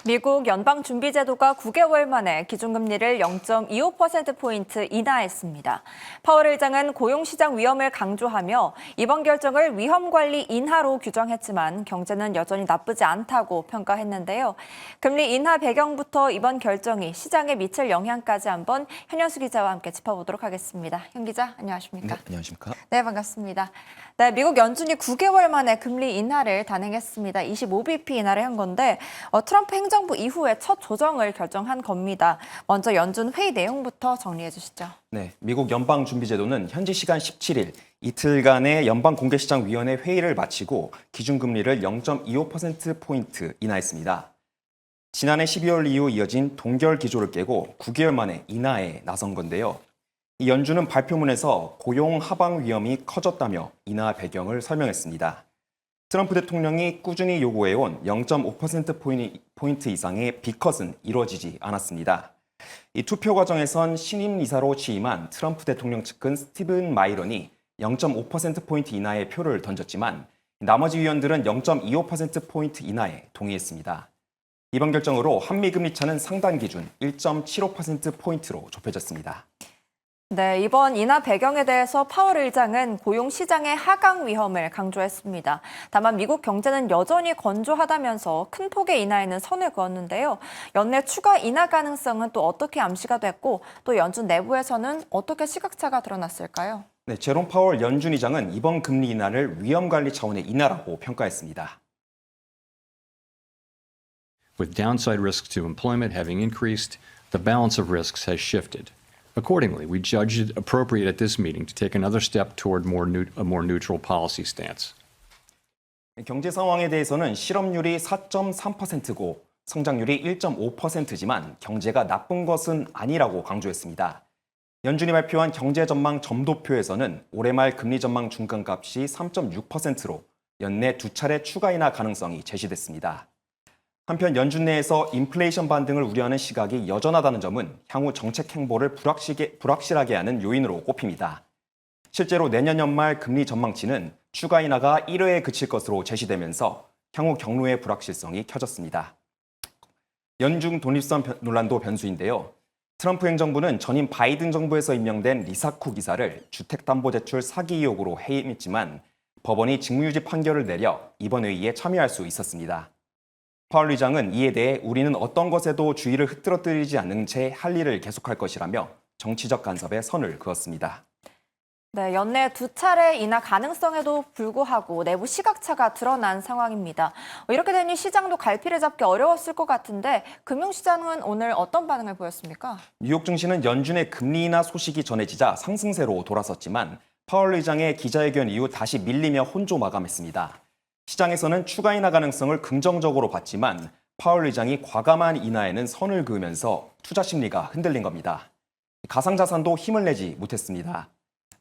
미국 연방준비제도가 9개월 만에 기준금리를 0.25%포인트 인하했습니다. 파월 의장은 고용시장 위험을 강조하며 이번 결정을 위험관리 인하로 규정했지만 경제는 여전히 나쁘지 않다고 평가했는데요. 금리 인하 배경부터 이번 결정이 시장에 미칠 영향까지 한번 현현수 기자와 함께 짚어보도록 하겠습니다. 현 기자, 안녕하십니까? 네, 안녕하십니까? 네, 반갑습니다. 네, 미국 연준이 9개월 만에 금리 인하를 단행했습니다. 25bp 인하를 한 건데 트럼프 행정부 이후에 첫 조정을 결정한 겁니다. 먼저 연준 회의 내용부터 정리해 주시죠. 네, 미국 연방준비제도는 현지 시간 17일 이틀간의 연방공개시장위원회 회의를 마치고 기준금리를 0.25%포인트 인하했습니다. 지난해 12월 이후 이어진 동결 기조를 깨고 9개월 만에 인하에 나선 건데요. 이 연준은 발표문에서 고용 하방 위험이 커졌다며 인하 배경을 설명했습니다. 트럼프 대통령이 꾸준히 요구해온 0.5%포인트 이상의 빅컷은 이루어지지 않았습니다. 이 투표 과정에선 신임 이사로 취임한 트럼프 대통령 측근 스티븐 마이런이 0.5%포인트 인하의 표를 던졌지만 나머지 위원들은 0.25%포인트 인하에 동의했습니다. 이번 결정으로 한미금리 차는 상단 기준 1.75%포인트로 좁혀졌습니다. 네, 이번 인하 배경에 대해서 파월 의장은 고용 시장의 하강 위험을 강조했습니다. 다만 미국 경제는 여전히 건조하다면서 큰 폭의 인하에는 선을 그었는데요. 연내 추가 인하 가능성은 또 어떻게 암시가 됐고 또 연준 내부에서는 어떻게 시각차가 드러났을까요? 네, 제롬 파월 연준 의장은 이번 금리 인하를 위험 관리 차원의 인하라고 평가했습니다. With downside risks to employment having increased, the balance of risks has shifted. Accordingly, we judged it appropriate at this meeting to take another step toward a more neutral policy stance. 경제 상황에 대해서는 실업률이 4.3%고 성장률이 1.5%지만 경제가 나쁜 것은 아니라고 강조했습니다. 연준이 발표한 경제 전망 점도표에서는 올해 말 금리 전망 중간값이 3.6%로 연내 두 차례 추가 인하 가능성이 제시됐습니다. 한편 연준 내에서 인플레이션 반등을 우려하는 시각이 여전하다는 점은 향후 정책 행보를 불확실하게 하는 요인으로 꼽힙니다. 실제로 내년 연말 금리 전망치는 추가 인하가 1회에 그칠 것으로 제시되면서 향후 경로의 불확실성이 켜졌습니다. 연중 독립선 논란도 변수인데요. 트럼프 행정부는 전임 바이든 정부에서 임명된 리사쿠 기사를 주택담보대출 사기 의혹으로 해임했지만 법원이 직무유지 판결을 내려 이번 회의에 참여할 수 있었습니다. 파월 의장은 이에 대해 우리는 어떤 것에도 주의를 흐트러뜨리지 않는 채 할 일을 계속할 것이라며 정치적 간섭에 선을 그었습니다. 네, 연내 두 차례 인하 가능성에도 불구하고 내부 시각차가 드러난 상황입니다. 이렇게 되니 시장도 갈피를 잡기 어려웠을 것 같은데 금융시장은 오늘 어떤 반응을 보였습니까? 뉴욕 증시는 연준의 금리 인하 소식이 전해지자 상승세로 돌아섰지만 파월 의장의 기자회견 이후 다시 밀리며 혼조 마감했습니다. 시장에서는 추가 인하 가능성을 긍정적으로 봤지만 파월 의장이 과감한 인하에는 선을 그으면서 투자 심리가 흔들린 겁니다. 가상자산도 힘을 내지 못했습니다.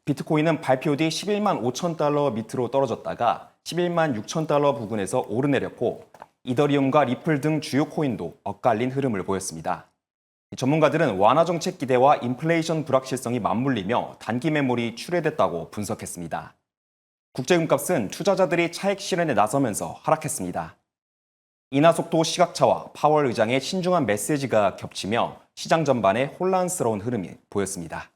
비트코인은 발표 뒤 11만 5천 달러 밑으로 떨어졌다가 11만 6천 달러 부근에서 오르내렸고 이더리움과 리플 등 주요 코인도 엇갈린 흐름을 보였습니다. 전문가들은 완화 정책 기대와 인플레이션 불확실성이 맞물리며 단기 매물이 출회됐다고 분석했습니다. 국제금값은 투자자들이 차익 실현에 나서면서 하락했습니다. 인하 속도 시각차와 파월 의장의 신중한 메시지가 겹치며 시장 전반에 혼란스러운 흐름이 보였습니다.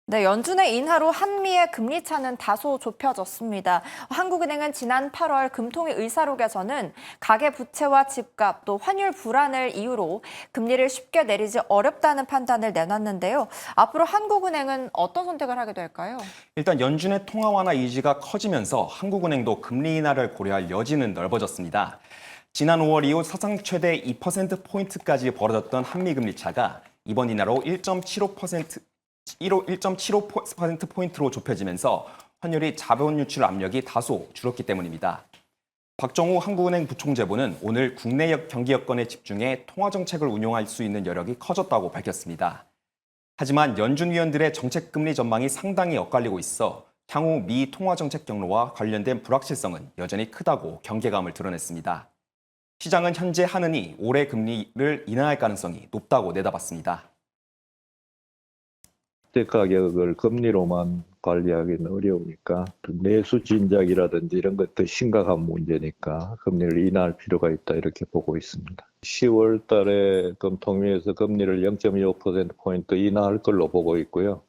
네, 연준의 인하로 한미의 금리 차는 다소 좁혀졌습니다. 한국은행은 지난 8월 금통위 의사록에서는 가계 부채와 집값 또 환율 불안을 이유로 금리를 쉽게 내리지 어렵다는 판단을 내놨는데요. 앞으로 한국은행은 어떤 선택을 하게 될까요? 일단 연준의 통화 완화 의지가 커지면서 한국은행도 금리 인하를 고려할 여지는 넓어졌습니다. 지난 5월 이후 사상 최대 2%포인트까지 벌어졌던 한미 금리 차가 이번 인하로 1.75%포인트로 좁혀지면서 환율이 자본 유출 압력이 다소 줄었기 때문입니다. 박정우 한국은행 부총재보는 오늘 국내 경기 여건에 집중해 통화정책을 운용할 수 있는 여력이 커졌다고 밝혔습니다. 하지만 연준 위원들의 정책 금리 전망이 상당히 엇갈리고 있어 향후 미 통화정책 경로와 관련된 불확실성은 여전히 크다고 경계감을 드러냈습니다. 시장은 현재 하느니 올해 금리를 인하할 가능성이 높다고 내다봤습니다. 주택 가격을 금리로만 관리하기는 어려우니까 내수 진작이라든지 이런 것도 심각한 문제니까 금리를 인하할 필요가 있다 이렇게 보고 있습니다. 10월 달에 금통위에서 금리를 0.25%포인트 인하할 걸로 보고 있고요.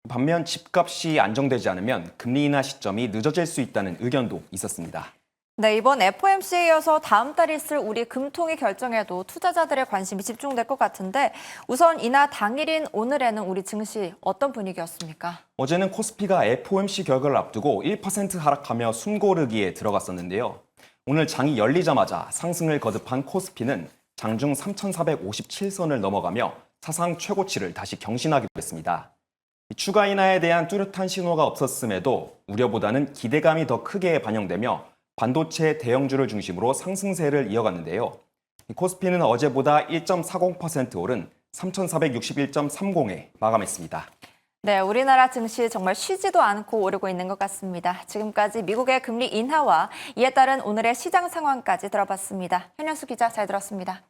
반면 집값이 안정되지 않으면 금리 인하 시점이 늦어질 수 있다는 의견도 있었습니다. 네, 이번 FOMC에 이어서 다음 달 있을 우리 금통위 결정에도 투자자들의 관심이 집중될 것 같은데 우선 인하 당일인 오늘에는 우리 증시 어떤 분위기였습니까? 어제는 코스피가 FOMC 결과를 앞두고 1% 하락하며 숨고르기에 들어갔었는데요. 오늘 장이 열리자마자 상승을 거듭한 코스피는 장중 3,457선을 넘어가며 사상 최고치를 다시 경신하기도 했습니다. 추가 인하에 대한 뚜렷한 신호가 없었음에도 우려보다는 기대감이 더 크게 반영되며 반도체 대형주를 중심으로 상승세를 이어갔는데요. 코스피는 어제보다 1.40% 오른 3,461.30에 마감했습니다. 네, 우리나라 증시 정말 쉬지도 않고 오르고 있는 것 같습니다. 지금까지 미국의 금리 인하와 이에 따른 오늘의 시장 상황까지 들어봤습니다. 현현수 기자 잘 들었습니다.